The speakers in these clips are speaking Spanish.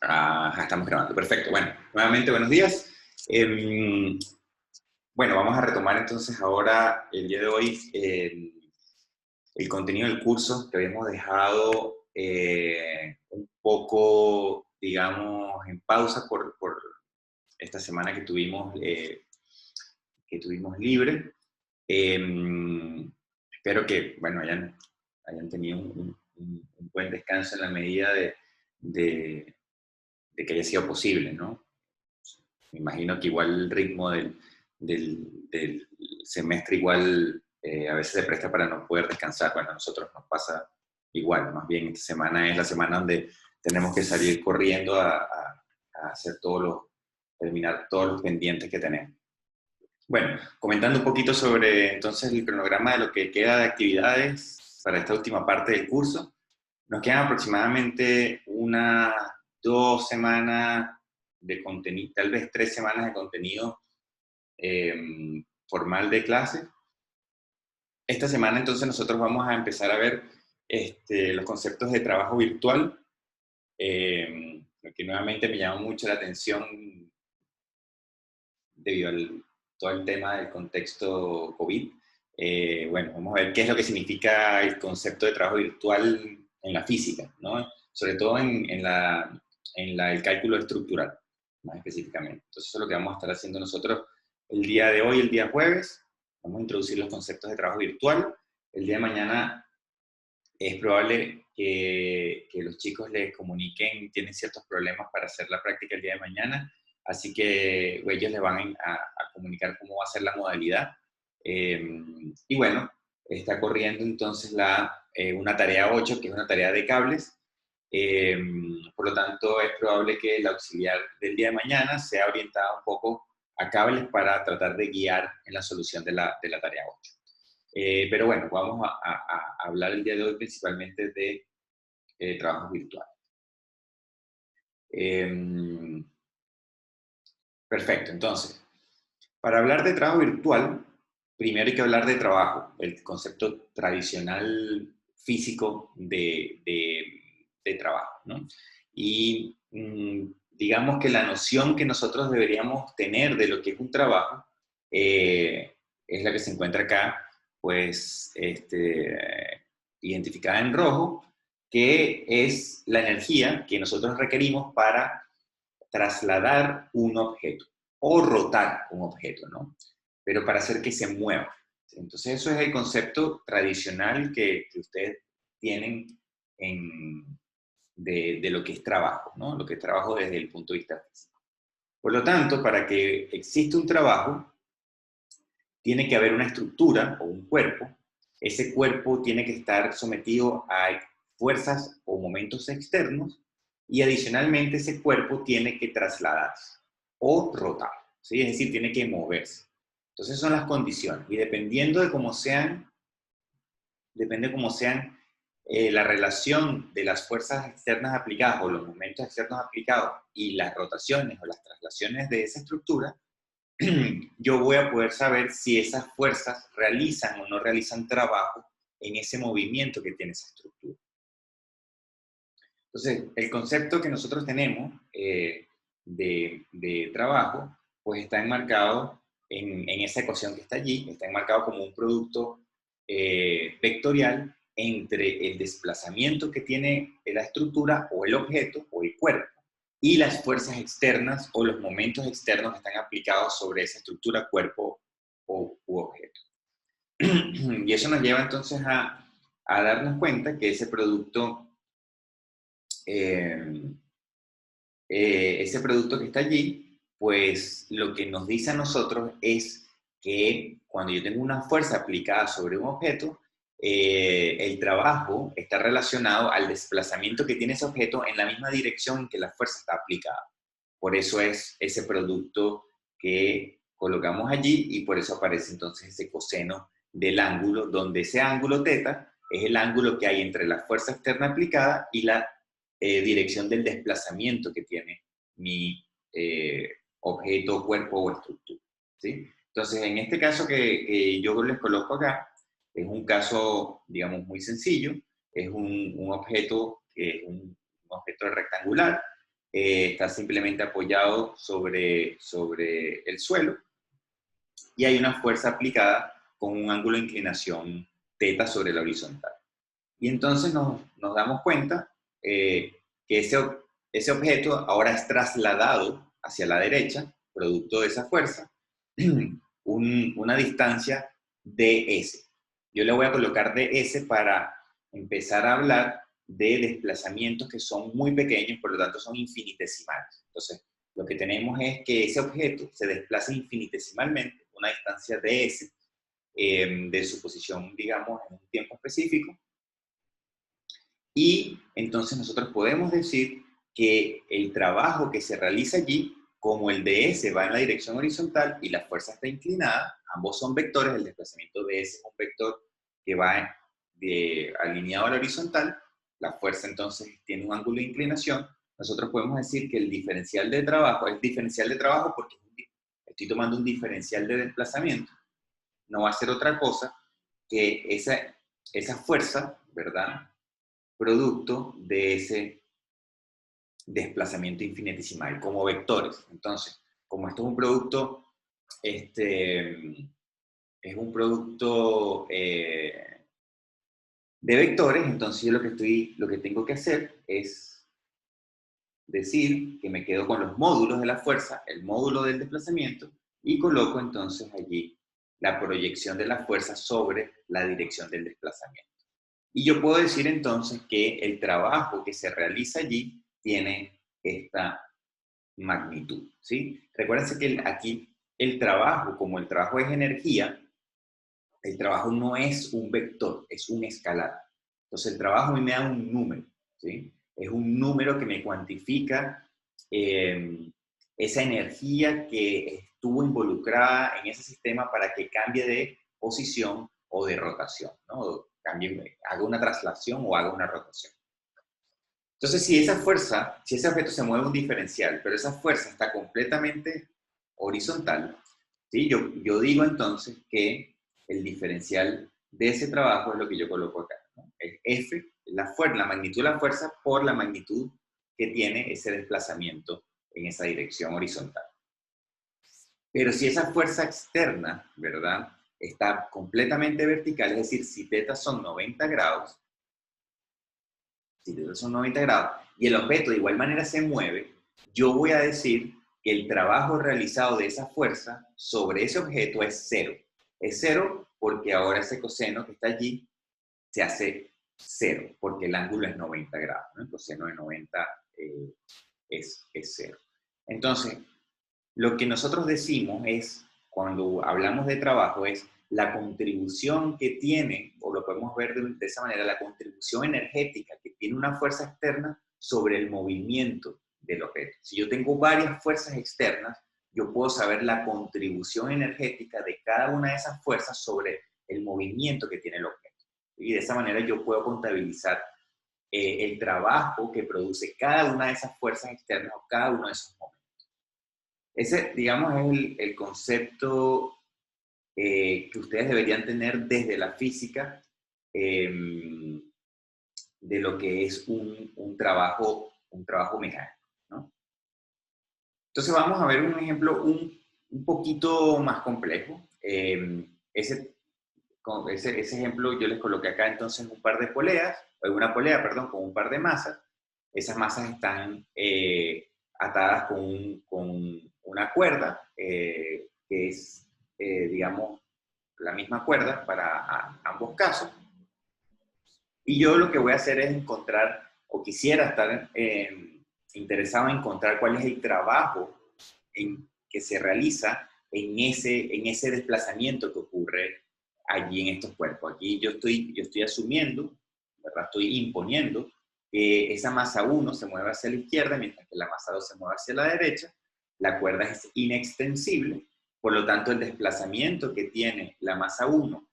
Ajá, estamos grabando, perfecto. Bueno, nuevamente buenos días. Bueno, vamos a retomar entonces ahora, el día de hoy, el contenido del curso que habíamos dejado un poco, digamos, en pausa por esta semana que tuvimos libre. Espero que, bueno, hayan tenido un buen descanso en la medida de que haya sido posible, ¿no? Me imagino que igual el ritmo del semestre igual a veces se presta para no poder descansar. Bueno, a nosotros nos pasa igual, más bien esta semana es la semana donde tenemos que salir corriendo a hacer terminar todos los pendientes que tenemos. Bueno, comentando un poquito sobre entonces el cronograma de lo que queda de actividades para esta última parte del curso. Nos quedan aproximadamente unas 2 semanas de contenido, tal vez 3 semanas de contenido formal de clase. Esta semana entonces nosotros vamos a empezar a ver los conceptos de trabajo virtual, lo que nuevamente me llama mucho la atención debido a todo el tema del contexto COVID. Bueno, vamos a ver qué es lo que significa el concepto de trabajo virtual en la física, ¿no? Sobre todo el cálculo estructural, más específicamente. Entonces, eso es lo que vamos a estar haciendo nosotros el día de hoy, el día jueves. Vamos a introducir los conceptos de trabajo virtual. El día de mañana es probable que los chicos les comuniquen, tienen ciertos problemas para hacer la práctica el día de mañana, así que ellos les van a comunicar cómo va a ser la modalidad. Y bueno, está corriendo entonces una tarea 8, que es una tarea de cables. Eh, por lo tanto, es probable que el auxiliar del día de mañana sea orientado un poco a cables para tratar de guiar en la solución de la tarea 8. Pero bueno, vamos a hablar el día de hoy principalmente de trabajos virtuales. Perfecto, entonces, para hablar de trabajo virtual, primero hay que hablar de trabajo, el concepto tradicional físico de trabajo, ¿no? Y digamos que la noción que nosotros deberíamos tener de lo que es un trabajo es la que se encuentra acá, pues, identificada en rojo, que es la energía que nosotros requerimos para trasladar un objeto o rotar un objeto, ¿no? Pero para hacer que se mueva. Entonces, eso es el concepto tradicional que ustedes tienen de lo que es trabajo, ¿no? Lo que es trabajo desde el punto de vista físico. Por lo tanto, para que exista un trabajo, tiene que haber una estructura o un cuerpo. Ese cuerpo tiene que estar sometido a fuerzas o momentos externos y adicionalmente ese cuerpo tiene que trasladarse o rotar, ¿sí? Es decir, tiene que moverse. Entonces son las condiciones y dependiendo de cómo sean, la relación de las fuerzas externas aplicadas o los momentos externos aplicados y las rotaciones o las traslaciones de esa estructura, yo voy a poder saber si esas fuerzas realizan o no realizan trabajo en ese movimiento que tiene esa estructura. Entonces, el concepto que nosotros tenemos de trabajo, pues está enmarcado en esa ecuación que está allí, está enmarcado como un producto vectorial entre el desplazamiento que tiene la estructura o el objeto o el cuerpo y las fuerzas externas o los momentos externos que están aplicados sobre esa estructura, cuerpo u objeto. Y eso nos lleva entonces a darnos cuenta que eh, ese producto que está allí, pues lo que nos dice a nosotros es que cuando yo tengo una fuerza aplicada sobre un objeto, el trabajo está relacionado al desplazamiento que tiene ese objeto en la misma dirección en que la fuerza está aplicada. Por eso es ese producto que colocamos allí y por eso aparece entonces ese coseno del ángulo, donde ese ángulo teta es el ángulo que hay entre la fuerza externa aplicada y la dirección del desplazamiento que tiene mi objeto, cuerpo o estructura, ¿sí? Entonces, en este caso que yo les coloco acá, es un caso, digamos, muy sencillo, es un objeto que es un objeto rectangular, está simplemente apoyado sobre el suelo y hay una fuerza aplicada con un ángulo de inclinación θ sobre la horizontal. Y entonces nos damos cuenta que ese objeto ahora es trasladado hacia la derecha, producto de esa fuerza, una distancia ds. Yo le voy a colocar ds para empezar a hablar de desplazamientos que son muy pequeños, por lo tanto son infinitesimales. Entonces, lo que tenemos es que ese objeto se desplaza infinitesimalmente, una distancia ds, de su posición, digamos, en un tiempo específico, y entonces nosotros podemos decir que el trabajo que se realiza allí, como el ds va en la dirección horizontal y la fuerza está inclinada, ambos son vectores, el desplazamiento ds es un vector que va alineado a la horizontal, la fuerza entonces tiene un ángulo de inclinación, nosotros podemos decir que el diferencial de trabajo es diferencial de trabajo porque estoy tomando un diferencial de desplazamiento, no va a ser otra cosa que esa fuerza, ¿verdad?, producto de ese desplazamiento infinitesimal como vectores. Entonces, como esto es un producto, es un producto de vectores, entonces yo lo que tengo que hacer es decir que me quedo con los módulos de la fuerza, el módulo del desplazamiento, y coloco entonces allí la proyección de la fuerza sobre la dirección del desplazamiento. Y yo puedo decir entonces que el trabajo que se realiza allí tiene esta magnitud, ¿sí? Recuérdense que aquí el trabajo, como el trabajo es energía, el trabajo no es un vector, es un escalar. Entonces el trabajo a mí me da un número, ¿sí? Es un número que me cuantifica esa energía que estuvo involucrada en ese sistema para que cambie de posición o de rotación, ¿no? Haga una traslación o haga una rotación. Entonces, si ese objeto se mueve un diferencial, pero esa fuerza está completamente horizontal, ¿sí? Yo digo entonces que el diferencial de ese trabajo es lo que yo coloco acá, ¿no? Es F, la magnitud de la fuerza por la magnitud que tiene ese desplazamiento en esa dirección horizontal. Pero si esa fuerza externa, ¿verdad?, está completamente vertical, es decir, si θ son 90 grados, si θ son 90 grados, y el objeto de igual manera se mueve, yo voy a decir que el trabajo realizado de esa fuerza sobre ese objeto es cero. Es cero porque ahora ese coseno que está allí se hace cero, porque el ángulo es 90 grados, ¿no? El coseno de 90 es cero. Entonces, lo que nosotros decimos es, cuando hablamos de trabajo, es la contribución que tiene, o lo podemos ver de esa manera, la contribución energética que tiene una fuerza externa sobre el movimiento del objeto. Si yo tengo varias fuerzas externas, yo puedo saber la contribución energética de cada una de esas fuerzas sobre el movimiento que tiene el objeto. Y de esa manera yo puedo contabilizar el trabajo que produce cada una de esas fuerzas externas o cada uno de esos momentos. Ese, digamos, es el concepto que ustedes deberían tener desde la física de lo que es un trabajo mecánico, ¿no? Entonces vamos a ver un ejemplo un poquito más complejo. Ese ejemplo yo les coloqué acá entonces un par de poleas, una polea, perdón, con un par de masas. Esas masas están atadas con una cuerda, que es, digamos, la misma cuerda para ambos casos. Y yo lo que voy a hacer es encontrar, o quisiera estar interesado en encontrar cuál es el trabajo que se realiza en ese desplazamiento que ocurre allí en estos cuerpos. Aquí yo estoy asumiendo, ¿verdad? Estoy imponiendo que esa masa 1 se mueve hacia la izquierda, mientras que la masa 2 se mueve hacia la derecha. La cuerda es inextensible, por lo tanto el desplazamiento que tiene la masa 1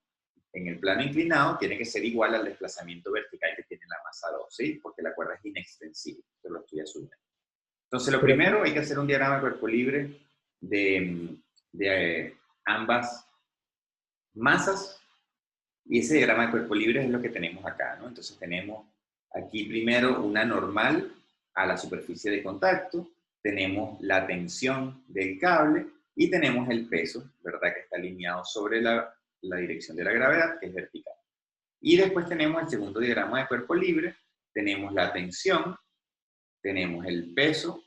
en el plano inclinado tiene que ser igual al desplazamiento vertical que tiene la masa 2, ¿sí? Porque la cuerda es inextensible, yo lo estoy asumiendo. Entonces, lo primero, hay que hacer un diagrama de cuerpo libre de ambas masas, y ese diagrama de cuerpo libre es lo que tenemos acá, ¿no? Entonces tenemos aquí primero una normal a la superficie de contacto, tenemos la tensión del cable y tenemos el peso, ¿verdad? Que está alineado sobre la dirección de la gravedad, que es vertical. Y después tenemos el segundo diagrama de cuerpo libre, tenemos la tensión, tenemos el peso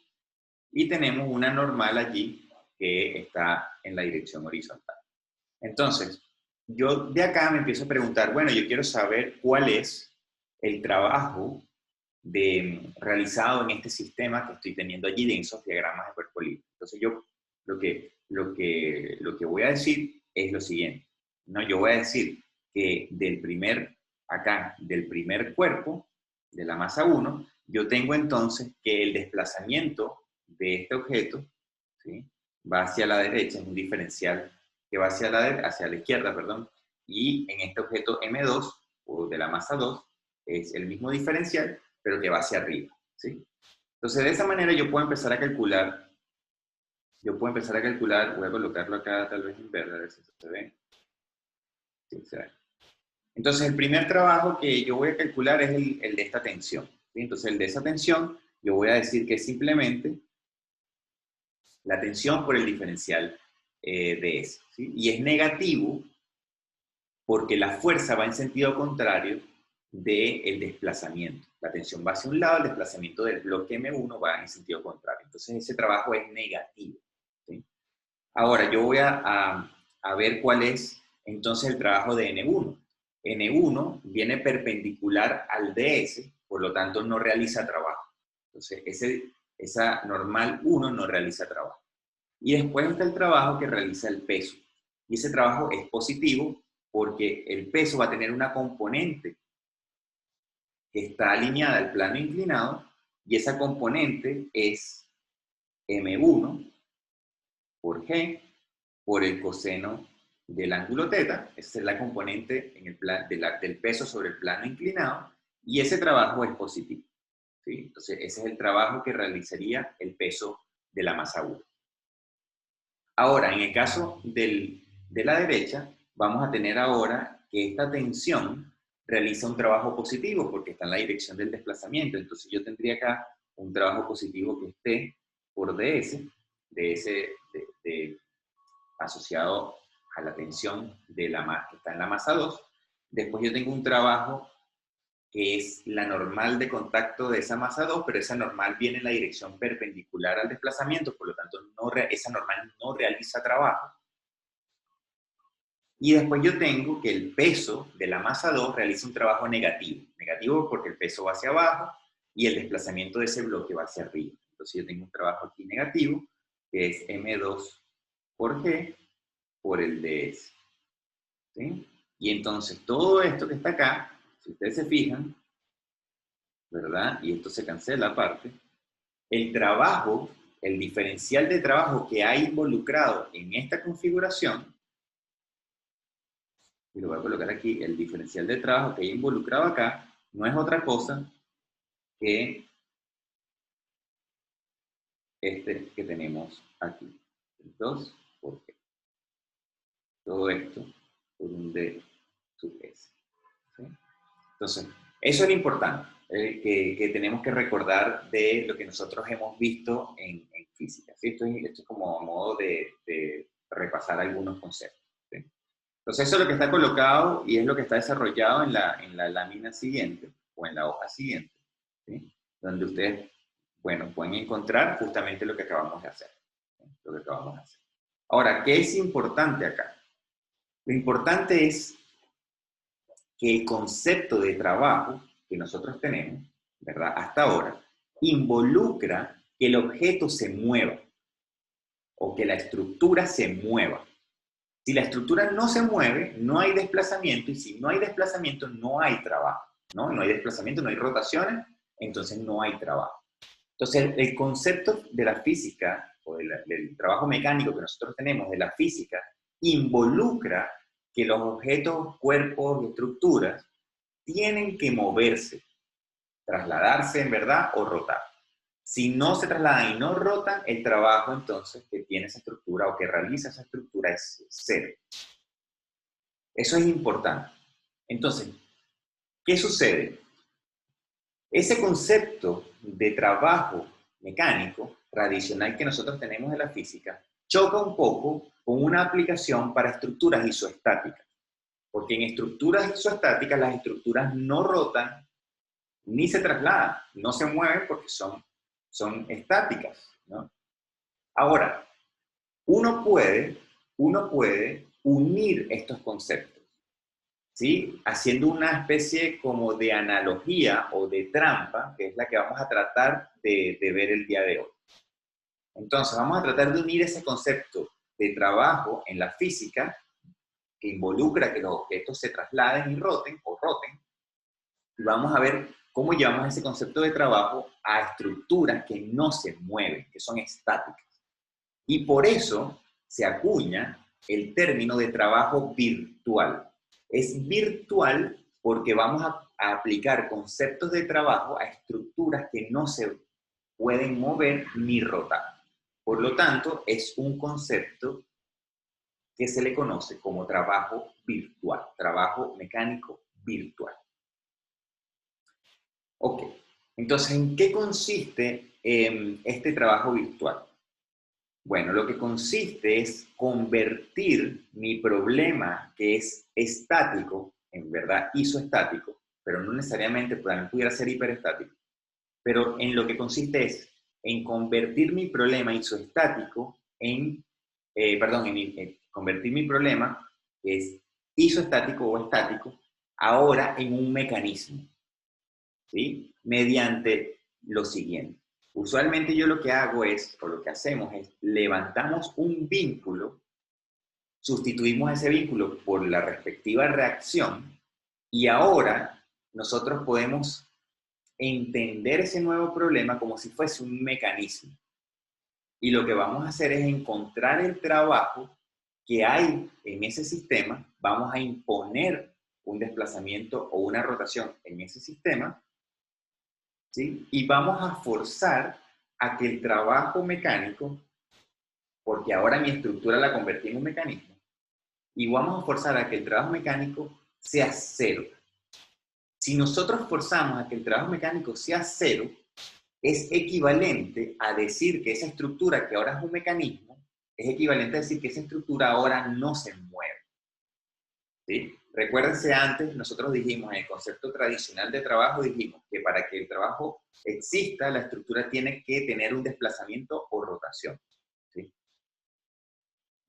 y tenemos una normal allí que está en la dirección horizontal. Entonces, yo de acá me empiezo a preguntar, bueno, yo quiero saber cuál es el trabajo realizado en este sistema que estoy teniendo allí de esos diagramas de cuerpo libre. Entonces, yo lo que voy a decir es lo siguiente. ¿No? Yo voy a decir que del primer cuerpo, de la masa 1, yo tengo entonces que el desplazamiento de este objeto, ¿sí?, va hacia la derecha, es un diferencial que va hacia la izquierda, perdón, y en este objeto M2, o de la masa 2, es el mismo diferencial, pero que va hacia arriba, ¿sí? Entonces, de esa manera yo puedo empezar a calcular, voy a colocarlo acá tal vez en verde, a ver si se ve. Sí, se ve. Entonces, el primer trabajo que yo voy a calcular es el de esta tensión, ¿sí? Entonces, el de esa tensión, yo voy a decir que es simplemente la tensión por el diferencial de S, ¿sí? Y es negativo porque la fuerza va en sentido contrario del desplazamiento. La tensión va hacia un lado, el desplazamiento del bloque M1 va en sentido contrario. Entonces, ese trabajo es negativo, ¿sí? Ahora, yo voy a ver cuál es entonces el trabajo de N1. N1 viene perpendicular al DS, por lo tanto no realiza trabajo. Entonces, esa normal 1 no realiza trabajo. Y después está el trabajo que realiza el peso. Y ese trabajo es positivo porque el peso va a tener una componente que está alineada al plano inclinado y esa componente es M1 por G por el coseno del ángulo θ. Esa es la componente en el del peso sobre el plano inclinado y ese trabajo es positivo, ¿sí? Entonces, ese es el trabajo que realizaría el peso de la masa 1. Ahora, en el caso de la derecha, vamos a tener ahora que esta tensión realiza un trabajo positivo porque está en la dirección del desplazamiento. Entonces, yo tendría acá un trabajo positivo que esté por ds, asociado a la tensión que está en la masa 2. Después yo tengo un trabajo que es la normal de contacto de esa masa 2, pero esa normal viene en la dirección perpendicular al desplazamiento, por lo tanto esa normal no realiza trabajo. Y después yo tengo que el peso de la masa 2 realiza un trabajo negativo. Negativo porque el peso va hacia abajo y el desplazamiento de ese bloque va hacia arriba. Entonces yo tengo un trabajo aquí negativo, que es M2 por G por el ds, ¿sí? Y entonces todo esto que está acá, si ustedes se fijan, ¿verdad? Y esto se cancela aparte. El trabajo, el diferencial de trabajo que hay involucrado en esta configuración, y lo voy a colocar aquí, el diferencial de trabajo que hay involucrado acá, no es otra cosa que este que tenemos aquí. 2 por G. Todo esto por un D sub S, ¿sí? Entonces, eso es lo importante, que tenemos que recordar de lo que nosotros hemos visto en física, ¿sí? Esto es como a modo de repasar algunos conceptos, ¿sí? Entonces, eso es lo que está colocado y es lo que está desarrollado en la lámina siguiente o en la hoja siguiente, ¿sí? Donde ustedes, bueno, pueden encontrar justamente lo que acabamos de hacer, ¿sí? Lo que acabamos de hacer. Ahora, ¿qué es importante acá? Lo importante es que el concepto de trabajo que nosotros tenemos, ¿verdad?, hasta ahora, involucra que el objeto se mueva o que la estructura se mueva. Si la estructura no se mueve, no hay desplazamiento, y si no hay desplazamiento, no hay trabajo, ¿no? No hay desplazamiento, no hay rotaciones, entonces no hay trabajo. Entonces, el concepto de la física, o del trabajo mecánico que nosotros tenemos de la física, involucra que los objetos, cuerpos y estructuras tienen que moverse, trasladarse en verdad o rotar. Si no se trasladan y no rotan, el trabajo entonces que tiene esa estructura o que realiza esa estructura es cero. Eso es importante. Entonces, ¿qué sucede? Ese concepto de trabajo mecánico tradicional que nosotros tenemos en la física choca un poco con una aplicación para estructuras isoestáticas. Porque en estructuras isoestáticas las estructuras no rotan ni se trasladan, no se mueven porque son estáticas, ¿no? Ahora, uno puede unir estos conceptos, ¿sí? Haciendo una especie como de analogía o de trampa, que es la que vamos a tratar de ver el día de hoy. Entonces, vamos a tratar de unir ese concepto de trabajo en la física, que involucra que los objetos se trasladen y roten, y vamos a ver cómo llevamos ese concepto de trabajo a estructuras que no se mueven, que son estáticas. Y por eso se acuña el término de trabajo virtual. Es virtual porque vamos a aplicar conceptos de trabajo a estructuras que no se pueden mover ni rotar. Por lo tanto, es un concepto que se le conoce como trabajo virtual, trabajo mecánico virtual. Ok, entonces, ¿en qué consiste este trabajo virtual? Bueno, lo que consiste es convertir mi problema, que es estático, en verdad isoestático, pero no necesariamente también pudiera ser hiperestático, pero en lo que consiste es en convertir mi problema isoestático convertir mi problema, que es isoestático o estático, ahora en un mecanismo, ¿sí? Mediante lo siguiente. Usualmente yo lo que hago es, o lo que hacemos es, levantamos un vínculo, sustituimos ese vínculo por la respectiva reacción, y ahora nosotros podemos entender ese nuevo problema como si fuese un mecanismo. Y lo que vamos a hacer es encontrar el trabajo que hay en ese sistema, vamos a imponer un desplazamiento o una rotación en ese sistema, ¿sí? Y vamos a forzar a que el trabajo mecánico, porque ahora mi estructura la convertí en un mecanismo, y vamos a forzar a que el trabajo mecánico sea cero. Si nosotros forzamos a que el trabajo mecánico sea cero, es equivalente a decir que esa estructura, que ahora es un mecanismo, es equivalente a decir que esa estructura ahora no se mueve, ¿sí? Recuérdense, antes nosotros dijimos, en el concepto tradicional de trabajo, dijimos que para que el trabajo exista, la estructura tiene que tener un desplazamiento o rotación, ¿sí?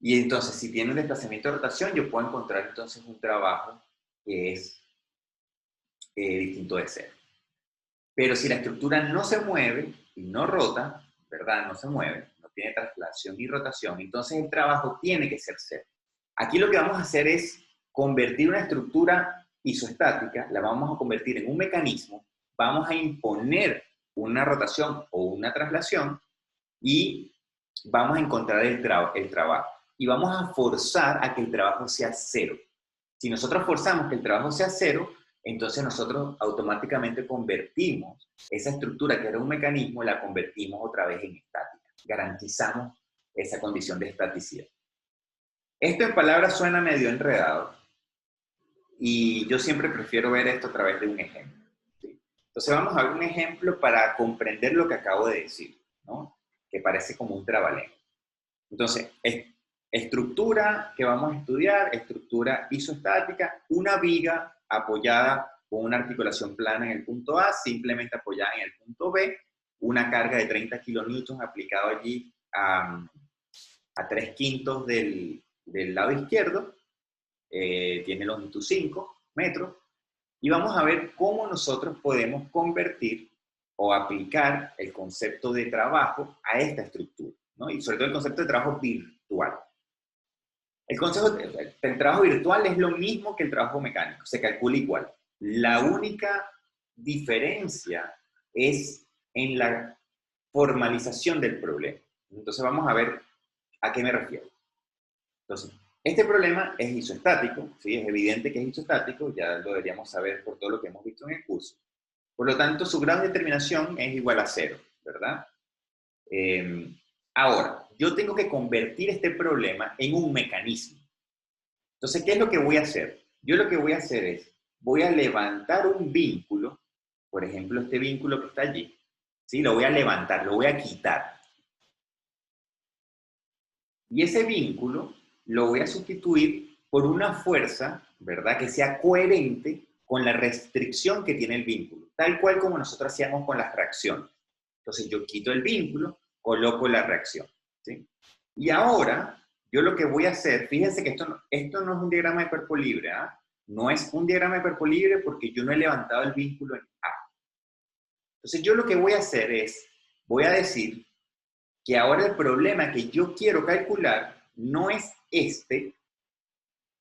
Y entonces, si tiene un desplazamiento o rotación, yo puedo encontrar entonces un trabajo que es distinto de cero. Pero si la estructura no se mueve y no rota, ¿verdad? No se mueve, no tiene traslación ni rotación, entonces el trabajo tiene que ser cero. Aquí lo que vamos a hacer es convertir una estructura isoestática, la vamos a convertir en un mecanismo, vamos a imponer una rotación o una traslación y vamos a encontrar el trabajo. Y vamos a forzar a que el trabajo sea cero. Si nosotros forzamos que el trabajo sea cero, entonces nosotros automáticamente convertimos esa estructura que era un mecanismo, la convertimos otra vez en estática. Garantizamos esa condición de estaticidad. Esto en palabras suena medio enredado y yo siempre prefiero ver esto a través de un ejemplo, ¿sí? Entonces vamos a ver un ejemplo para comprender lo que acabo de decir, ¿no? Que parece como un trabalengua. Entonces, estructura que vamos a estudiar, estructura isoestática, una viga apoyada con una articulación plana en el punto A, simplemente apoyada en el punto B, una carga de 30 kilonewtons aplicado allí a 3/5 del lado izquierdo, tiene longitud 5 metros, y vamos a ver cómo nosotros podemos convertir o aplicar el concepto de trabajo a esta estructura, ¿no? Y sobre todo el concepto de trabajo virtual. El concepto del trabajo virtual es lo mismo que el trabajo mecánico, se calcula igual. La única diferencia es en la formalización del problema. Entonces vamos a ver a qué me refiero. Entonces, este problema es isoestático, ¿sí? Es evidente que es isoestático, ya lo deberíamos saber por todo lo que hemos visto en el curso. Por lo tanto, su grado de determinación es igual a 0, ¿verdad? Ahora, yo tengo que convertir este problema en un mecanismo. Entonces, ¿qué es lo que voy a hacer? Yo lo que voy a hacer es, voy a levantar un vínculo, por ejemplo, este vínculo que está allí, ¿sí? Lo voy a levantar, lo voy a quitar. Y ese vínculo lo voy a sustituir por una fuerza, ¿verdad? Que sea coherente con la restricción que tiene el vínculo, tal cual como nosotros hacíamos con las reacciones. Entonces yo quito el vínculo, coloco la reacción, ¿sí? Y ahora, yo lo que voy a hacer, fíjense que esto no es un diagrama de cuerpo libre, ¿ah? No es un diagrama de cuerpo libre porque yo no he levantado el vínculo en A. Entonces yo lo que voy a hacer es, voy a decir que ahora el problema que yo quiero calcular no es este,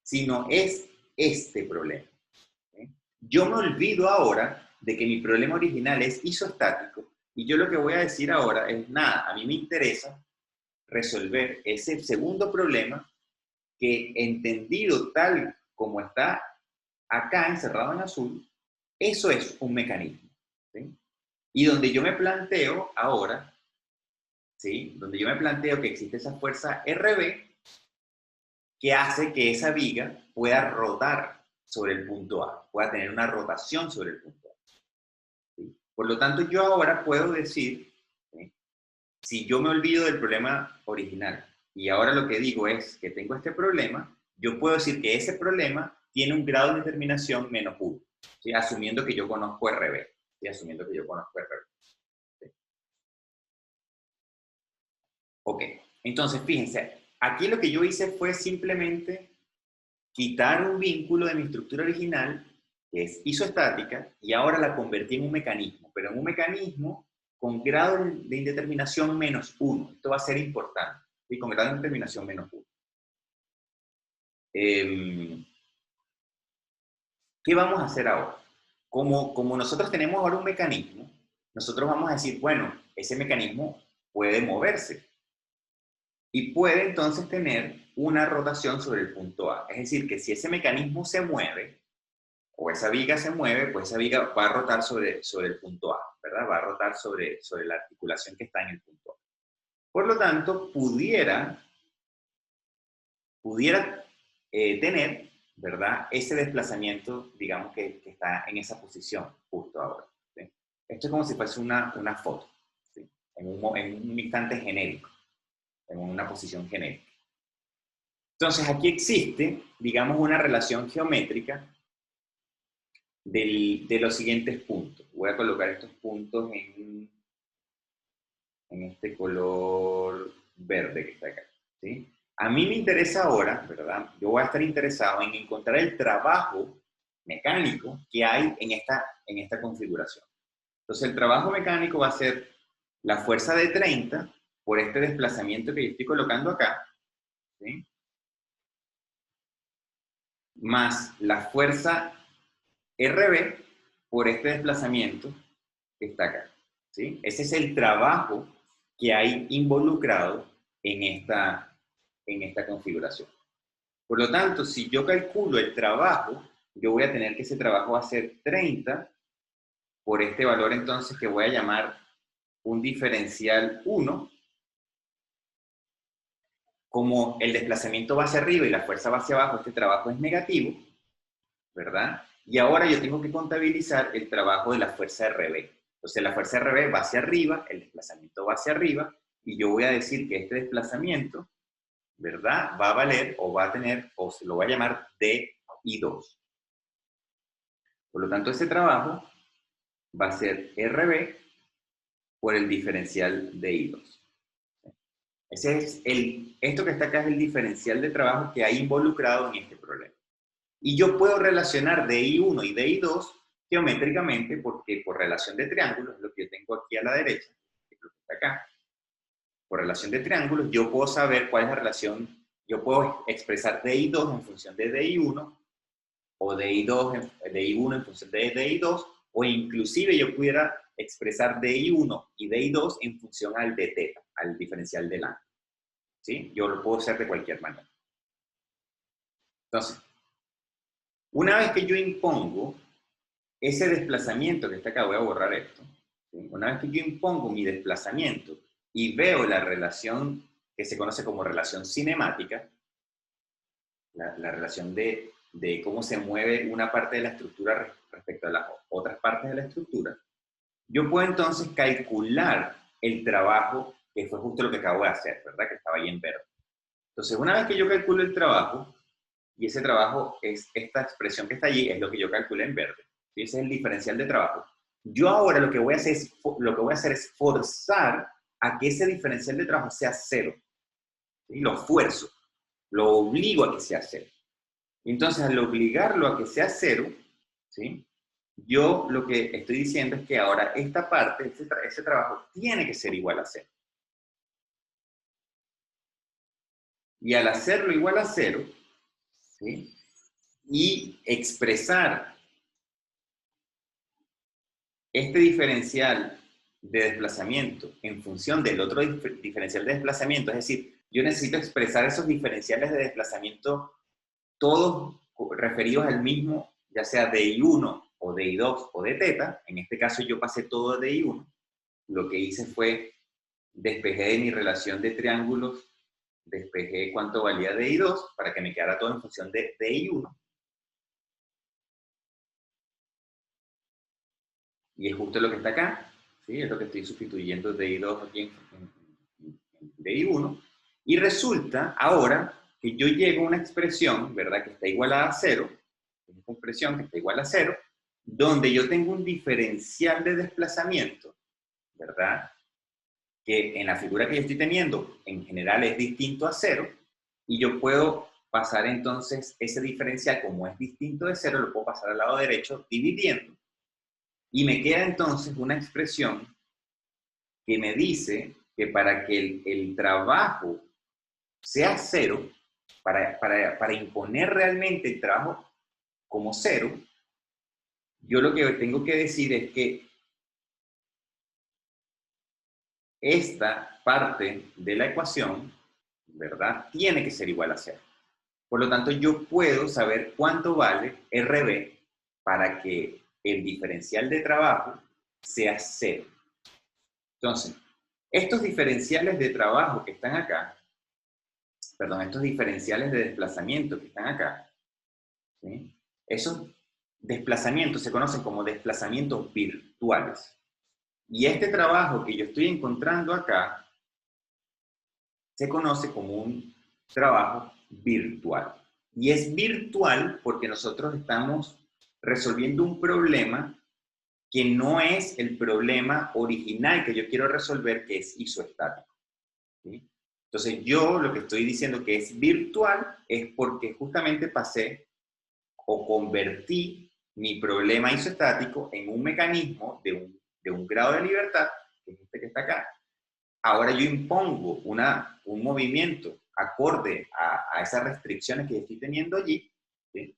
sino es este problema, ¿sí? Yo me olvido ahora de que mi problema original es isostático y yo lo que voy a decir ahora es, nada, a mí me interesa resolver ese segundo problema que, entendido tal como está acá encerrado en azul, eso es un mecanismo, ¿sí? Y donde yo me planteo ahora, ¿sí? Donde yo me planteo que existe esa fuerza RB que hace que esa viga pueda rodar sobre el punto A, pueda tener una rotación sobre el punto A, ¿sí? Por lo tanto, yo ahora puedo decir, ¿sí? Si yo me olvido del problema original y ahora lo que digo es que tengo este problema, yo puedo decir que ese problema tiene un grado de determinación menos 1, ¿sí? Asumiendo que yo conozco RB, ¿sí? Asumiendo que yo conozco RB. ¿Sí? Ok, entonces fíjense, aquí lo que yo hice fue simplemente quitar un vínculo de mi estructura original, que es isostática, y ahora la convertí en un mecanismo, pero en un mecanismo con grado de indeterminación menos 1. Esto va a ser importante, ¿sí? Con grado de indeterminación menos 1. ¿Qué vamos a hacer ahora? Como nosotros tenemos ahora un mecanismo, nosotros vamos a decir, bueno, ese mecanismo puede moverse y puede entonces tener una rotación sobre el punto A. Es decir, que si ese mecanismo se mueve, o esa viga se mueve, pues esa viga va a rotar sobre el punto A, ¿verdad? Va a rotar sobre la articulación que está en el punto A. Por lo tanto, pudiera tener, ¿verdad? Ese desplazamiento, digamos, que está en esa posición justo ahora, ¿sí? Esto es como si fuese una foto, ¿sí? En un instante genérico, en una posición genérica. Entonces, aquí existe, digamos, una relación geométrica de los siguientes puntos. Voy a colocar estos puntos en este color verde que está acá, ¿sí? A mí me interesa ahora, ¿verdad? Yo voy a estar interesado en encontrar el trabajo mecánico que hay en esta configuración. Entonces, el trabajo mecánico va a ser la fuerza de 30 por este desplazamiento que yo estoy colocando acá, ¿sí? Más la fuerza RB por este desplazamiento que está acá, ¿sí? Ese es el trabajo que hay involucrado en esta configuración. Por lo tanto, si yo calculo el trabajo, yo voy a tener que ese trabajo va a ser 30 por este valor entonces que voy a llamar un diferencial 1. Como el desplazamiento va hacia arriba y la fuerza va hacia abajo, este trabajo es negativo, ¿verdad? Y ahora yo tengo que contabilizar el trabajo de la fuerza RB. Entonces la fuerza RB va hacia arriba, el desplazamiento va hacia arriba, y yo voy a decir que este desplazamiento, ¿verdad? Va a valer o va a tener, o se lo va a llamar DI2. Por lo tanto, ese trabajo va a ser RB por el diferencial DI2. Ese es esto que está acá es el diferencial de trabajo que hay involucrado en este problema. Y yo puedo relacionar DI1 y DI2 geométricamente porque por relación de triángulos, lo que yo tengo aquí a la derecha, que es lo que está acá, por relación de triángulos, yo puedo saber cuál es la relación, yo puedo expresar DI2 en función de DI1 o DI1 en función de DI2, o inclusive yo pudiera expresar DI1 y DI2 en función al de θ, al diferencial del ángulo, ¿sí? Yo lo puedo hacer de cualquier manera. Entonces, una vez que yo impongo ese desplazamiento que está acá, voy a borrar esto, ¿sí? Una vez que yo impongo mi desplazamiento y veo la relación que se conoce como relación cinemática, la relación de cómo se mueve una parte de la estructura respecto a las otras partes de la estructura, yo puedo entonces calcular el trabajo, que fue justo lo que acabo de hacer, ¿verdad? Que estaba ahí en verde. Entonces, una vez que yo calculo el trabajo, y ese trabajo es esta expresión que está allí, es lo que yo calculé en verde. ¿Sí? Ese es el diferencial de trabajo. Yo ahora lo que voy a hacer es forzar a que ese diferencial de trabajo sea cero. ¿Sí? Lo fuerzo, lo obligo a que sea cero. Entonces, al obligarlo a que sea cero, ¿sí? Yo lo que estoy diciendo es que ahora esta parte, ese trabajo, tiene que ser igual a cero. Y al hacerlo igual a cero, ¿sí? Y expresar este diferencial de desplazamiento en función del otro diferencial de desplazamiento, es decir, yo necesito expresar esos diferenciales de desplazamiento todos referidos al mismo, ya sea DI1 o DI2 o de teta. En este caso yo pasé todo de DI1. Lo que hice fue despejé de mi relación de triángulos, despejé cuánto valía DI2 para que me quedara todo en función de DI1. Y es justo lo que está acá, ¿sí? Es lo que estoy sustituyendo DI2 aquí en DI1. Y resulta ahora que yo llego a una expresión, ¿verdad? Que está igualada a 0, una expresión que está igual a 0, donde yo tengo un diferencial de desplazamiento, ¿verdad? Que en la figura que yo estoy teniendo, en general es distinto a 0, y yo puedo pasar entonces ese diferencial, como es distinto de 0, lo puedo pasar al lado derecho dividiendo. Y me queda entonces una expresión que me dice que para que el trabajo sea 0, para imponer realmente el trabajo como 0, yo lo que tengo que decir es que esta parte de la ecuación, ¿verdad?, tiene que ser igual a 0. Por lo tanto, yo puedo saber cuánto vale RB para que el diferencial de trabajo sea 0. Entonces, estos diferenciales de trabajo que están acá, perdón, estos diferenciales de desplazamiento que están acá, ¿sí? Esos desplazamientos se conocen como desplazamientos virtuales. Y este trabajo que yo estoy encontrando acá se conoce como un trabajo virtual. Y es virtual porque nosotros estamos resolviendo un problema que no es el problema original que yo quiero resolver, que es isoestático. ¿Sí? Entonces yo lo que estoy diciendo que es virtual es porque justamente pasé o convertí mi problema isoestático en un mecanismo de un grado de libertad, que es este que está acá. Ahora yo impongo un movimiento acorde a esas restricciones que estoy teniendo allí, ¿sí?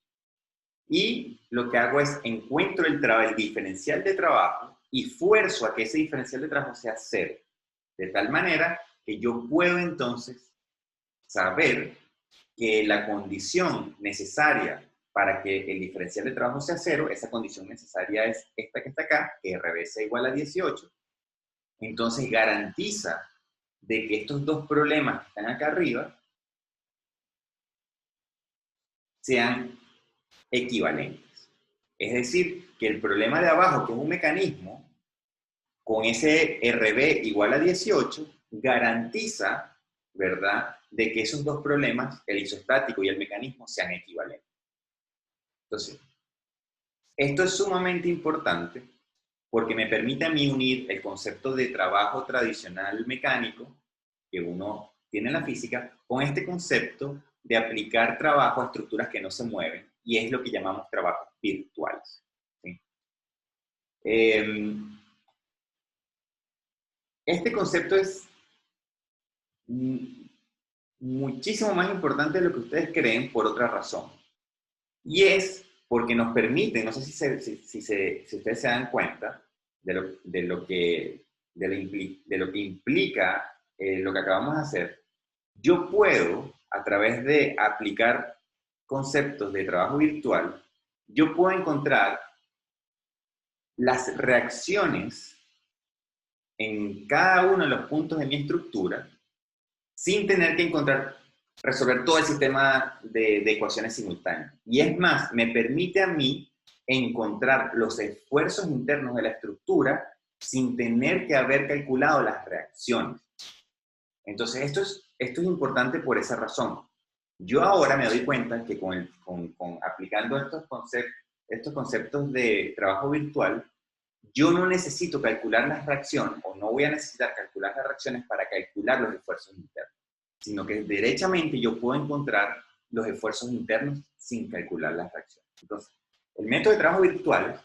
Y lo que hago es encuentro el diferencial de trabajo y fuerzo a que ese diferencial de trabajo sea 0. De tal manera que yo puedo entonces saber que la condición necesaria para que el diferencial de trabajo sea 0, esa condición necesaria es esta que está acá, que RB sea igual a 18. Entonces garantiza de que estos dos problemas que están acá arriba sean equivalentes. Es decir, que el problema de abajo, que es un mecanismo, con ese RB igual a 18, garantiza, ¿verdad?, de que esos dos problemas, el isostático y el mecanismo, sean equivalentes. Entonces, esto es sumamente importante porque me permite a mí unir el concepto de trabajo tradicional mecánico que uno tiene en la física con este concepto de aplicar trabajo a estructuras que no se mueven, y es lo que llamamos trabajos virtuales. ¿Sí? Este concepto es muchísimo más importante de lo que ustedes creen por otra razón. Y es porque nos permite, no sé si ustedes se dan cuenta de lo que implica lo que acabamos de hacer. Yo puedo, a través de aplicar conceptos de trabajo virtual, yo puedo encontrar las reacciones en cada uno de los puntos de mi estructura sin tener que resolver todo el sistema de ecuaciones simultáneas. Y es más, me permite a mí encontrar los esfuerzos internos de la estructura sin tener que haber calculado las reacciones. Entonces, esto es importante por esa razón. Yo ahora me doy cuenta que aplicando estos conceptos de trabajo virtual, yo no necesito calcular las reacciones, o no voy a necesitar calcular las reacciones para calcular los esfuerzos internos, sino que derechamente yo puedo encontrar los esfuerzos internos sin calcular las reacciones. Entonces, el método de trabajo virtual,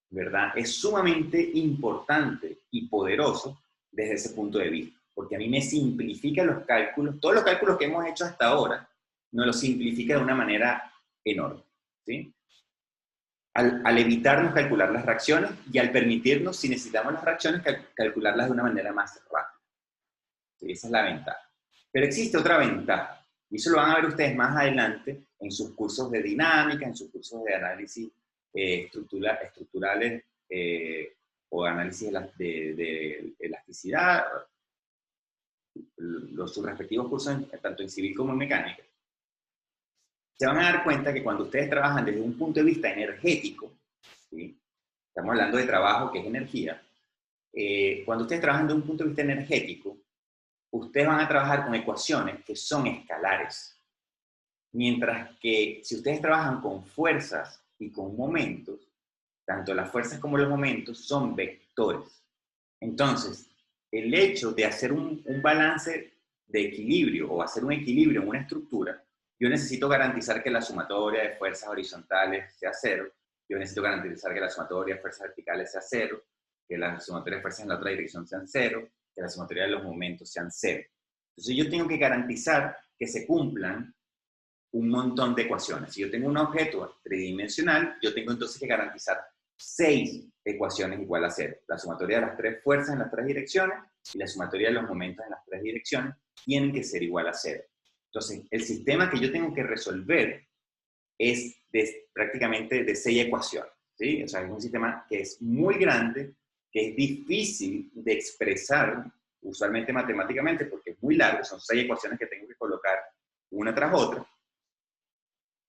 ¿verdad?, es sumamente importante y poderoso desde ese punto de vista, porque a mí me simplifica los cálculos, todos los cálculos que hemos hecho hasta ahora, nos los simplifica de una manera enorme, ¿sí? Al evitarnos calcular las reacciones y al permitirnos, si necesitamos las reacciones, calcularlas de una manera más rápida. ¿Sí? Esa es la ventaja. Pero existe otra ventaja, y eso lo van a ver ustedes más adelante en sus cursos de dinámica, en sus cursos de análisis estructurales o análisis de elasticidad, sus respectivos cursos tanto en civil como en mecánica. Se van a dar cuenta que cuando ustedes trabajan desde un punto de vista energético, ¿sí?, estamos hablando de trabajo que es energía, cuando ustedes trabajan desde un punto de vista energético, ustedes van a trabajar con ecuaciones que son escalares. Mientras que si ustedes trabajan con fuerzas y con momentos, tanto las fuerzas como los momentos son vectores. Entonces, el hecho de hacer un balance de equilibrio o hacer un equilibrio en una estructura, yo necesito garantizar que la sumatoria de fuerzas horizontales sea cero, yo necesito garantizar que la sumatoria de fuerzas verticales sea cero, que la sumatoria de fuerzas en la otra dirección sean cero, que la sumatoria de los momentos sean cero. Entonces yo tengo que garantizar que se cumplan un montón de ecuaciones. Si yo tengo un objeto tridimensional, yo tengo entonces que garantizar 6 ecuaciones igual a 0. La sumatoria de las 3 fuerzas en las 3 direcciones y la sumatoria de los momentos en las 3 direcciones tienen que ser igual a 0. Entonces, el sistema que yo tengo que resolver es prácticamente de 6 ecuaciones, ¿sí? O sea, es un sistema que es muy grande, que es difícil de expresar, usualmente matemáticamente, porque es muy largo, son 6 ecuaciones que tengo que colocar una tras otra.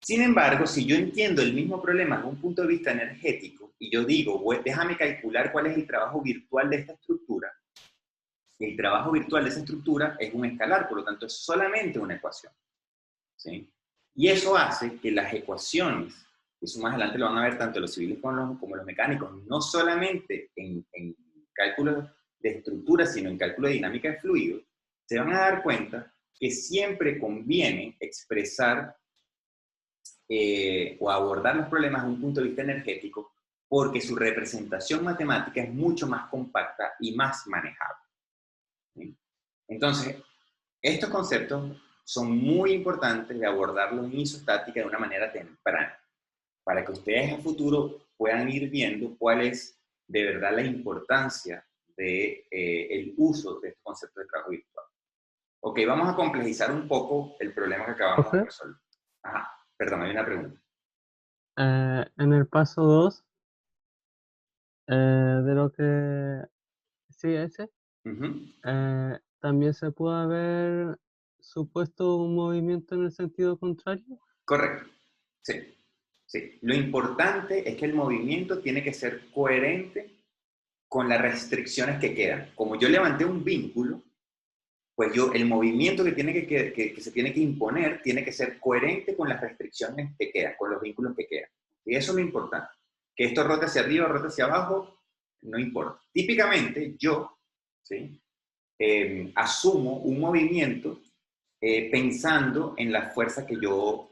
Sin embargo, si yo entiendo el mismo problema desde un punto de vista energético, y yo digo, déjame calcular cuál es el trabajo virtual de esta estructura, el trabajo virtual de esa estructura es un escalar, por lo tanto es solamente una ecuación, ¿sí? Y eso hace que las ecuaciones, eso más adelante lo van a ver tanto los civiles como los mecánicos, no solamente en cálculos de estructura, sino en cálculo de dinámica de fluidos, se van a dar cuenta que siempre conviene expresar o abordar los problemas desde un punto de vista energético, porque su representación matemática es mucho más compacta y más manejable. ¿Sí? Entonces, estos conceptos son muy importantes de abordarlos en isostática de una manera temprana, para que ustedes en futuro puedan ir viendo cuál es de verdad la importancia del uso de este concepto de trabajo virtual. Ok, vamos a complejizar un poco el problema que acabamos de Profe, resolver. Ajá, perdón, hay una pregunta. en el paso 2 de lo que sigue ese, Ujú. también se puede haber supuesto un movimiento en el sentido contrario. Correcto, sí, sí. Lo importante es que el movimiento tiene que ser coherente con las restricciones que quedan. Como yo levanté un vínculo, pues el movimiento que se tiene que imponer tiene que ser coherente con las restricciones que quedan, con los vínculos que quedan. Y eso es lo importante. Que esto rote hacia arriba o rote hacia abajo, no importa. Típicamente yo, ¿sí?, asumo un movimiento pensando en la fuerza que yo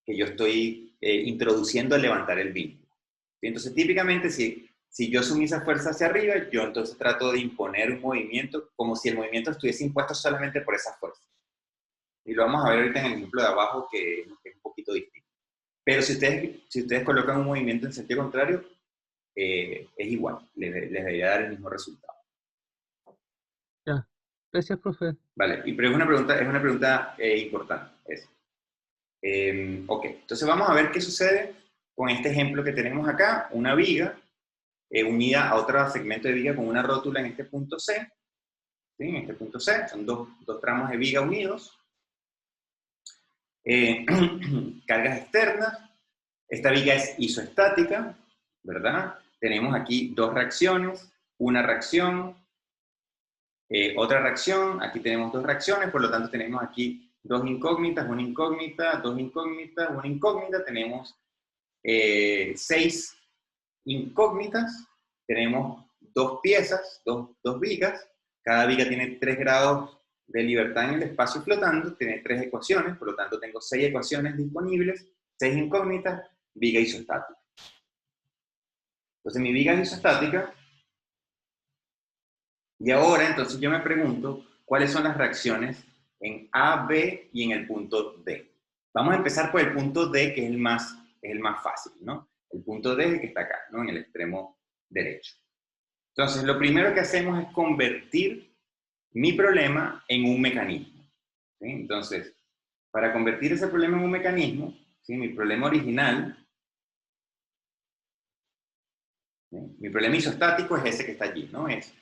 estoy introduciendo al levantar el vínculo. ¿Sí? Entonces, típicamente, si yo asumí esa fuerza hacia arriba, yo entonces trato de imponer un movimiento como si el movimiento estuviese impuesto solamente por esa fuerza. Y lo vamos a ver ahorita en el ejemplo de abajo, que es un poquito distinto. Pero si ustedes colocan un movimiento en sentido contrario, es igual, les debería dar el mismo resultado. Ya, gracias, profe. Vale, pero es una pregunta importante. Ok, entonces vamos a ver qué sucede con este ejemplo que tenemos acá, una viga unida a otro segmento de viga con una rótula en este punto C. ¿Sí? En este punto C, son dos tramos de viga unidos. Cargas externas. Esta viga es isoestática, ¿verdad? Tenemos aquí dos reacciones, una reacción, otra reacción, aquí tenemos dos reacciones, por lo tanto tenemos aquí dos incógnitas, una incógnita, dos incógnitas, una incógnita, tenemos 6 incógnitas, tenemos dos piezas, dos vigas, cada viga tiene 3 grados de libertad en el espacio flotando, tiene 3 ecuaciones, por lo tanto tengo 6 ecuaciones disponibles, 6 incógnitas, viga isostática. Entonces mi viga es isostática, y ahora entonces yo me pregunto cuáles son las reacciones en A, B y en el punto D. Vamos a empezar por el punto D, que es el más fácil, ¿no? El punto D es el que está acá, ¿no? En el extremo derecho. Entonces, lo primero que hacemos es convertir mi problema en un mecanismo, ¿sí? Entonces, para convertir ese problema en un mecanismo, ¿sí? Mi problema original, ¿sí? Mi problema isostático es ese que está allí, ¿no? Es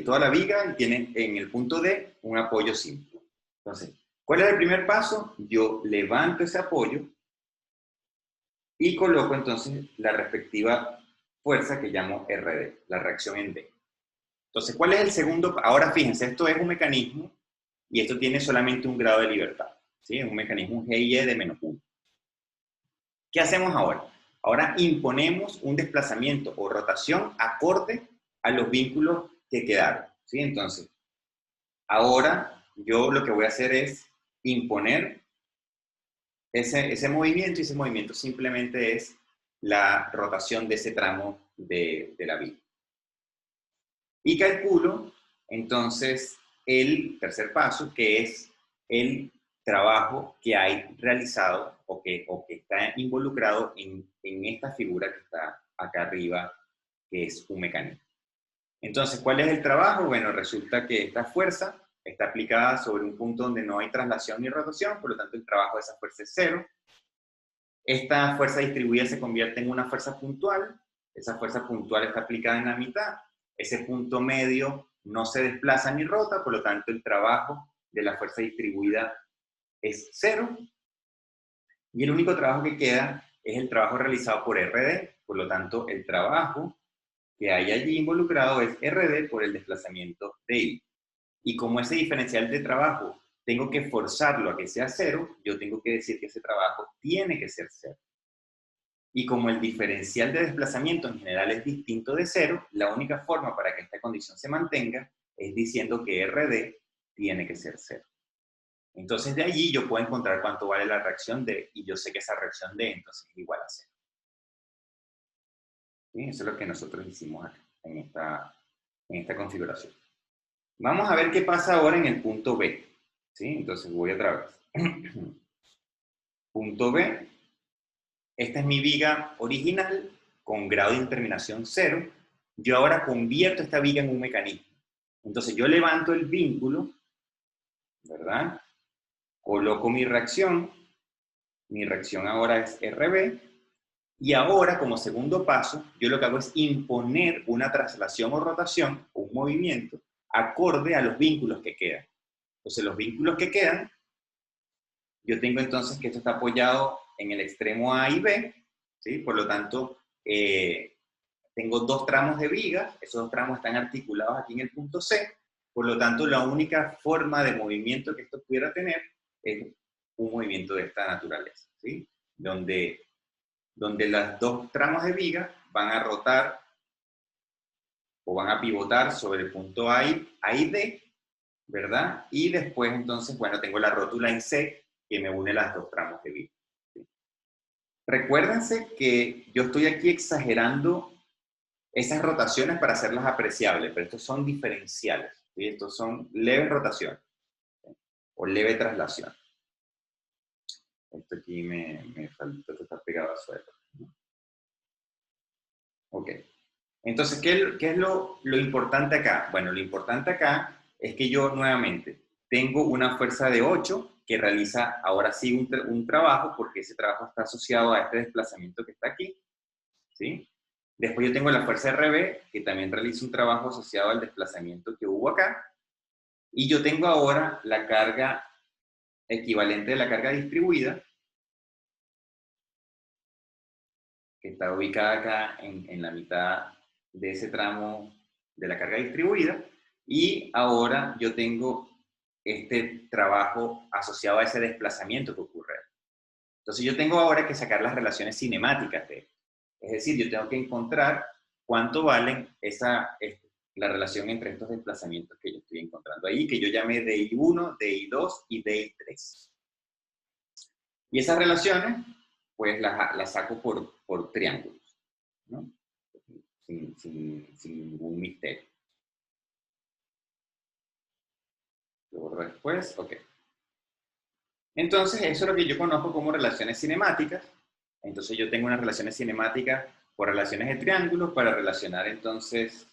toda la viga tiene en el punto D un apoyo simple. Entonces, ¿cuál es el primer paso? Yo levanto ese apoyo y coloco entonces la respectiva fuerza que llamo RD, la reacción en D. Entonces, ¿cuál es el segundo? Ahora fíjense, esto es un mecanismo y esto tiene solamente un grado de libertad, ¿sí? Es un mecanismo GIE de -1. ¿Qué hacemos ahora? Ahora imponemos un desplazamiento o rotación acorde a los vínculos que quedaron, ¿sí? Entonces, ahora yo lo que voy a hacer es imponer ese movimiento, y ese movimiento simplemente es la rotación de ese tramo de la vía. Y calculo entonces el tercer paso, que es el trabajo que hay realizado o que está involucrado en esta figura que está acá arriba, que es un mecanismo. Entonces, ¿cuál es el trabajo? Bueno, resulta que esta fuerza está aplicada sobre un punto donde no hay traslación ni rotación, por lo tanto el trabajo de esa fuerza es 0. Esta fuerza distribuida se convierte en una fuerza puntual. Esa fuerza puntual está aplicada en la mitad. Ese punto medio no se desplaza ni rota, por lo tanto el trabajo de la fuerza distribuida es 0. Y el único trabajo que queda es el trabajo realizado por RD, por lo tanto el trabajo que hay allí involucrado es RD por el desplazamiento de I. Y como ese diferencial de trabajo tengo que forzarlo a que sea 0, yo tengo que decir que ese trabajo tiene que ser 0. Y como el diferencial de desplazamiento en general es distinto de 0, la única forma para que esta condición se mantenga es diciendo que RD tiene que ser 0. Entonces de allí yo puedo encontrar cuánto vale la reacción D, y yo sé que esa reacción D entonces es igual a 0. ¿Sí? Eso es lo que nosotros hicimos acá, en esta configuración. Vamos a ver qué pasa ahora en el punto B. ¿Sí? Entonces voy otra vez. Punto B. Esta es mi viga original con grado de indeterminación 0. Yo ahora convierto esta viga en un mecanismo. Entonces yo levanto el vínculo, ¿verdad? Coloco mi reacción ahora es RB, y ahora como segundo paso, yo lo que hago es imponer una traslación o rotación, o un movimiento, acorde a los vínculos que quedan. Entonces los vínculos que quedan, yo tengo entonces que esto está apoyado en el extremo A y B, ¿sí? Por lo tanto, tengo dos tramos de vigas, esos dos tramos están articulados aquí en el punto C, por lo tanto, la única forma de movimiento que esto pudiera tener es un movimiento de esta naturaleza, ¿sí? Donde los dos tramos de viga van a rotar o van a pivotar sobre el punto A y D, ¿verdad? Y después, entonces, bueno, tengo la rótula en C que me une las dos tramos de viga. ¿Sí? Recuérdense que yo estoy aquí exagerando esas rotaciones para hacerlas apreciables, pero estos son diferenciales, ¿sí? Estos son leves rotaciones, ¿sí? O leve traslación. Esto aquí me falta, esto está pegado al suelo, ¿no? Ok. Entonces, ¿qué es lo importante acá? Bueno, lo importante acá es que yo nuevamente tengo una fuerza de 8 que realiza ahora sí un trabajo, porque ese trabajo está asociado a este desplazamiento que está aquí, ¿sí? Después yo tengo la fuerza RB, que también realiza un trabajo asociado al desplazamiento que hubo acá. Y yo tengo ahora la carga equivalente de la carga distribuida, que está ubicada acá en la mitad de ese tramo de la carga distribuida, y ahora yo tengo este trabajo asociado a ese desplazamiento que ocurre. Entonces yo tengo ahora que sacar las relaciones cinemáticas de esto. Es decir, yo tengo que encontrar cuánto valen la relación entre estos desplazamientos que yo estoy encontrando ahí, que yo llamé DI1, DI2 y DI3. Y esas relaciones, pues las saco por triángulos, ¿no? Sin ningún misterio. Lo borro después, ok. Entonces, eso es lo que yo conozco como relaciones cinemáticas. Entonces, yo tengo unas relaciones cinemáticas por relaciones de triángulos para relacionar, entonces,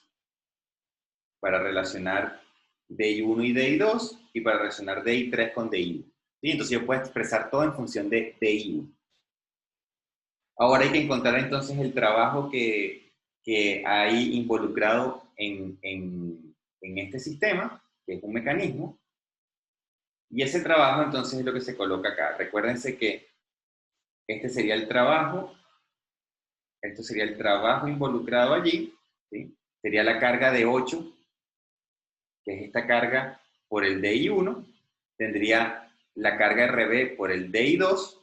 para relacionar DI1 y DI2 y para relacionar DI3 con DI1. ¿Sí? Entonces, yo puedo expresar todo en función de DI1. Ahora hay que encontrar entonces el trabajo que hay involucrado en este sistema, que es un mecanismo, y ese trabajo entonces es lo que se coloca acá. Recuérdense que este sería el trabajo, esto sería el trabajo involucrado allí, ¿sí? Sería la carga de 8, que es esta carga por el DI1, tendría la carga RB por el DI2,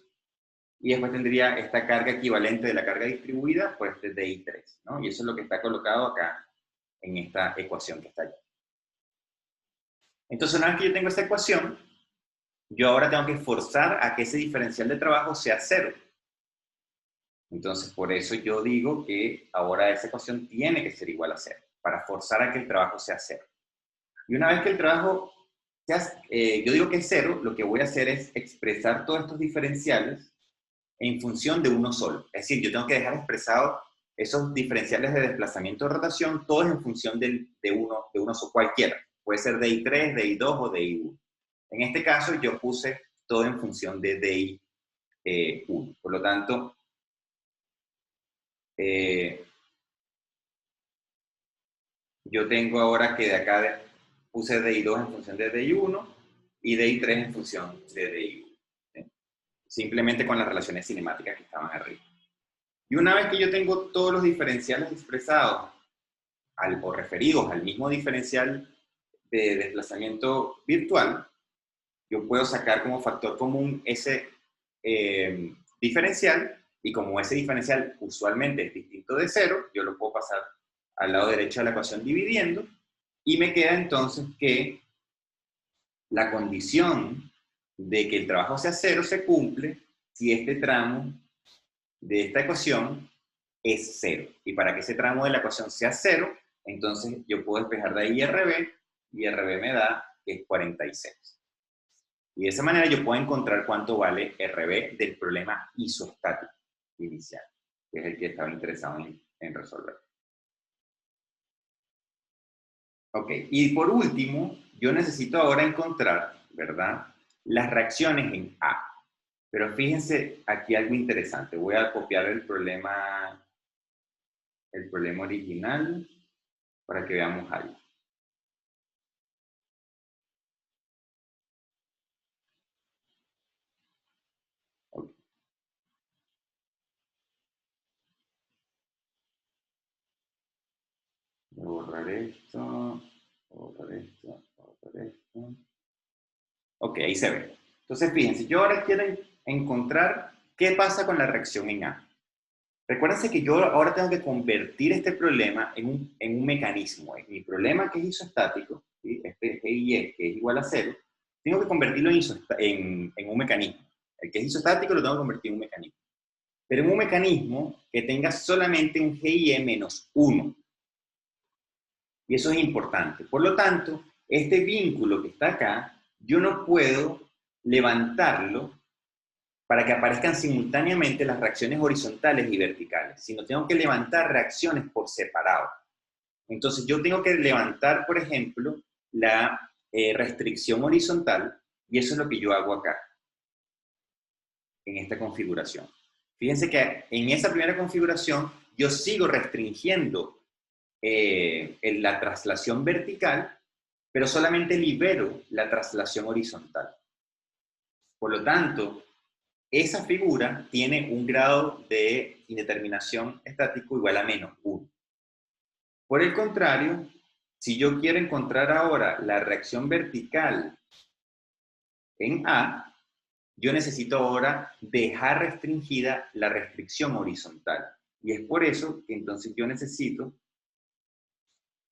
y después tendría esta carga equivalente de la carga distribuida por este DI3, ¿no? Y eso es lo que está colocado acá en esta ecuación que está allí. Entonces, una vez que yo tengo esta ecuación, yo ahora tengo que forzar a que ese diferencial de trabajo sea 0. Entonces, por eso yo digo que ahora esa ecuación tiene que ser igual a 0, para forzar a que el trabajo sea 0. Y una vez que el trabajo sea, yo digo que es 0, lo que voy a hacer es expresar todos estos diferenciales en función de uno solo. Es decir, yo tengo que dejar expresado esos diferenciales de desplazamiento de rotación, todos en función de uno cualquiera. Puede ser DI3, DI2 o DI1. En este caso, yo puse todo en función de DI1. Por lo tanto, yo tengo ahora que de acá puse DI2 en función de DI1 y DI3 en función de DI1. ¿Sí? Simplemente con las relaciones cinemáticas que estaban arriba. Y una vez que yo tengo todos los diferenciales expresados o referidos al mismo diferencial de desplazamiento virtual, yo puedo sacar como factor común ese diferencial, y como ese diferencial usualmente es distinto de 0, yo lo puedo pasar al lado derecho de la ecuación dividiendo, y me queda entonces que la condición de que el trabajo sea 0 se cumple si este tramo de esta ecuación es 0. Y para que ese tramo de la ecuación sea 0, entonces yo puedo despejar de ahí RB, y RB me da que es 46. Y de esa manera yo puedo encontrar cuánto vale RB del problema isostático inicial, que es el que estaba interesado en resolver. Ok, y por último, yo necesito ahora encontrar, ¿verdad?, las reacciones en A. Pero fíjense aquí algo interesante. Voy a copiar el problema original para que veamos algo. Okay. Voy a borrar esto, borrar esto, borrar esto. Ok, ahí se ve. Entonces, fíjense, yo ahora quiero encontrar qué pasa con la reacción en A. Recuérdense que yo ahora tengo que convertir este problema en un mecanismo. Mi problema, que es isostático, ¿sí?, este GIE, que es igual a 0, tengo que convertirlo en un mecanismo. El que es isostático lo tengo que convertir en un mecanismo. Pero en un mecanismo que tenga solamente un GIE menos 1. Y eso es importante. Por lo tanto, este vínculo que está acá, yo no puedo levantarlo para que aparezcan simultáneamente las reacciones horizontales y verticales, sino tengo que levantar reacciones por separado. Entonces yo tengo que levantar, por ejemplo, la restricción horizontal, y eso es lo que yo hago acá, en esta configuración. Fíjense que en esa primera configuración yo sigo restringiendo la traslación vertical, pero solamente libero la traslación horizontal. Por lo tanto, esa figura tiene un grado de indeterminación estático igual a -1. Por el contrario, Si yo quiero encontrar ahora la reacción vertical en A, yo necesito ahora dejar restringida la restricción horizontal. Y es por eso que entonces yo necesito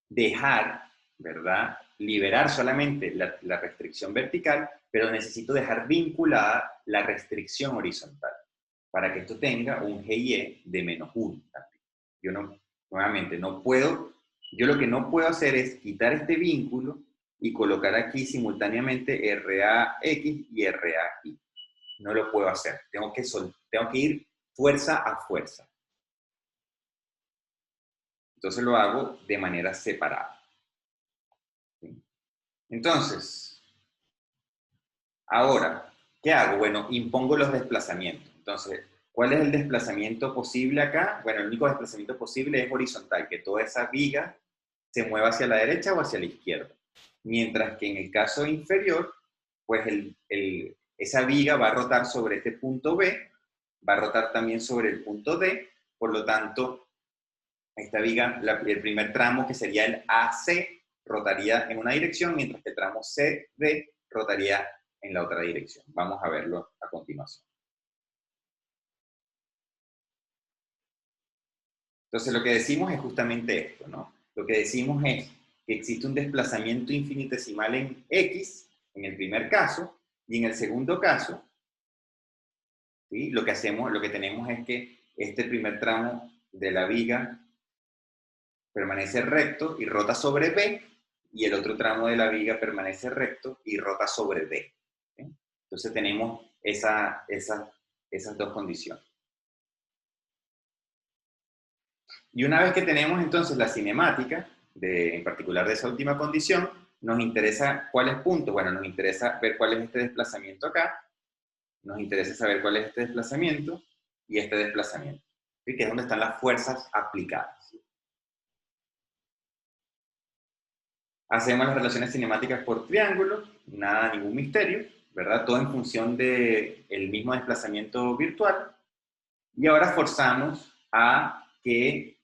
dejar, ¿verdad? Liberar solamente la restricción vertical, pero necesito dejar vinculada la restricción horizontal para que esto tenga un GIE de -1 también. Yo no, nuevamente, no puedo, yo lo que no puedo hacer es quitar este vínculo y colocar aquí simultáneamente RAX y RAY. No lo puedo hacer. Tengo que ir fuerza a fuerza. Entonces lo hago de manera separada. ¿Sí? Entonces, ahora, ¿qué hago? Bueno, impongo los desplazamientos. Entonces, ¿cuál es el desplazamiento posible acá? Bueno, el único desplazamiento posible es horizontal, que toda esa viga se mueva hacia la derecha o hacia la izquierda. Mientras que en el caso inferior, pues esa viga va a rotar sobre este punto B, va a rotar también sobre el punto D, por lo tanto, esta viga, el primer tramo que sería el AC, rotaría en una dirección, mientras que el tramo CD rotaría en la otra dirección. Vamos a verlo a continuación. Entonces lo que decimos es justamente esto, ¿no? Lo que decimos es que existe un desplazamiento infinitesimal en X, en el primer caso, y en el segundo caso, ¿sí? Lo que tenemos es que este primer tramo de la viga permanece recto y rota sobre B, y el otro tramo de la viga permanece recto y rota sobre D. ¿Sí? Entonces tenemos esas dos condiciones. Y una vez que tenemos entonces la cinemática, en particular de esa última condición, nos interesa cuáles puntos. Bueno, nos interesa ver cuál es este desplazamiento acá, nos interesa saber cuál es este desplazamiento y este desplazamiento, ¿sí? Que es donde están las fuerzas aplicadas. Hacemos las relaciones cinemáticas por triángulo, nada, ningún misterio, ¿verdad? Todo en función del mismo desplazamiento virtual. Y ahora forzamos a que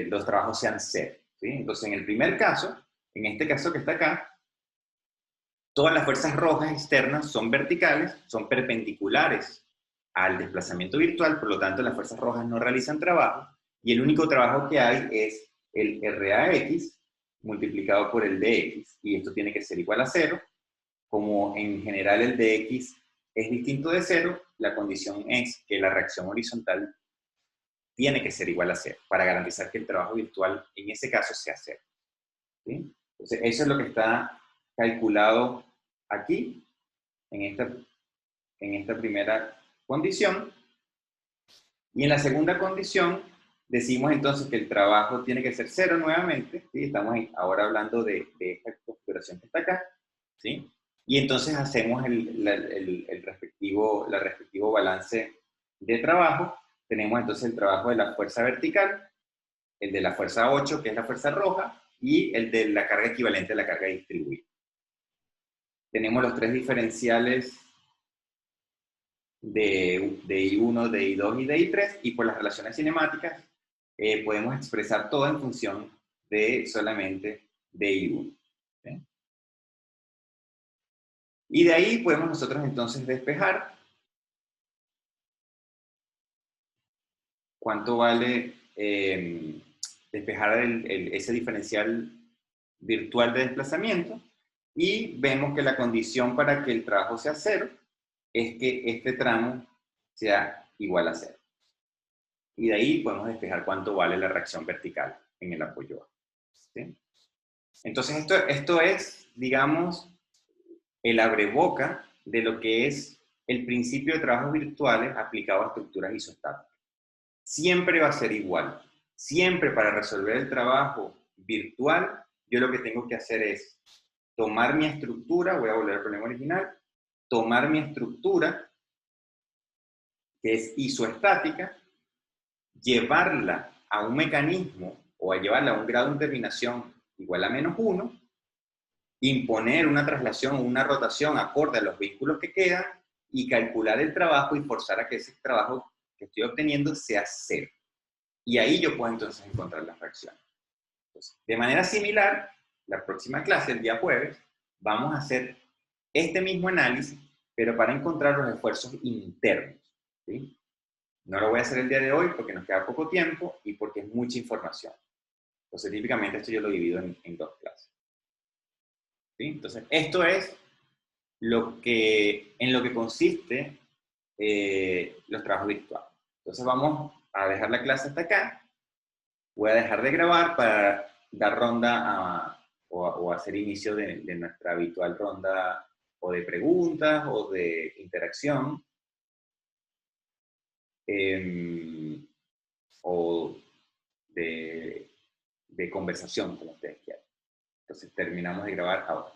los trabajos sean cero, ¿sí? Entonces, en el primer caso, en este caso que está acá, todas las fuerzas rojas externas son verticales, son perpendiculares al desplazamiento virtual, por lo tanto, las fuerzas rojas no realizan trabajo, y el único trabajo que hay es el RAX multiplicado por el DX, y esto tiene que ser igual a 0. Como en general el DX es distinto de 0, la condición es que la reacción horizontal tiene que ser igual a 0 para garantizar que el trabajo virtual en ese caso sea 0. ¿Sí? Entonces, eso es lo que está calculado aquí, en esta primera condición. Y en la segunda condición, decimos entonces que el trabajo tiene que ser 0 nuevamente. ¿Sí? Estamos ahora hablando de esta configuración que está acá. ¿Sí? Y entonces hacemos el respectivo balance de trabajo. Tenemos entonces el trabajo de la fuerza vertical, el de la fuerza 8, que es la fuerza roja, y el de la carga equivalente a la carga distribuida. Tenemos los tres diferenciales de I1, de I2 y de I3, y por las relaciones cinemáticas podemos expresar todo en función de solamente de I1. ¿Sí? Y de ahí podemos nosotros entonces despejar cuánto vale despejar ese diferencial virtual de desplazamiento, y vemos que la condición para que el trabajo sea 0 es que este tramo sea igual a 0. Y de ahí podemos despejar cuánto vale la reacción vertical en el apoyo A. ¿Sí? Entonces esto es, digamos, el abreboca de lo que es el principio de trabajos virtuales aplicado a estructuras isostáticas. Siempre va a ser igual. Siempre para resolver el trabajo virtual, yo lo que tengo que hacer es tomar mi estructura, voy a volver al problema original, tomar mi estructura, que es isoestática, llevarla a un mecanismo o a llevarla a un grado de terminación igual a -1, imponer una traslación o una rotación acorde a los vínculos que quedan y calcular el trabajo y forzar a que ese trabajo que estoy obteniendo sea 0. Y ahí yo puedo entonces encontrar las reacciones. Entonces, de manera similar, la próxima clase, el día jueves, vamos a hacer este mismo análisis, pero para encontrar los esfuerzos internos. ¿Sí? No lo voy a hacer el día de hoy porque nos queda poco tiempo y porque es mucha información. Entonces, típicamente esto yo lo divido en dos clases. ¿Sí? Entonces, esto es en lo que consiste los trabajos virtuales. Entonces, vamos a dejar la clase hasta acá. Voy a dejar de grabar para dar ronda o hacer inicio de nuestra habitual ronda o de preguntas o de interacción. O de conversación, como ustedes quieran. Entonces terminamos de grabar ahora.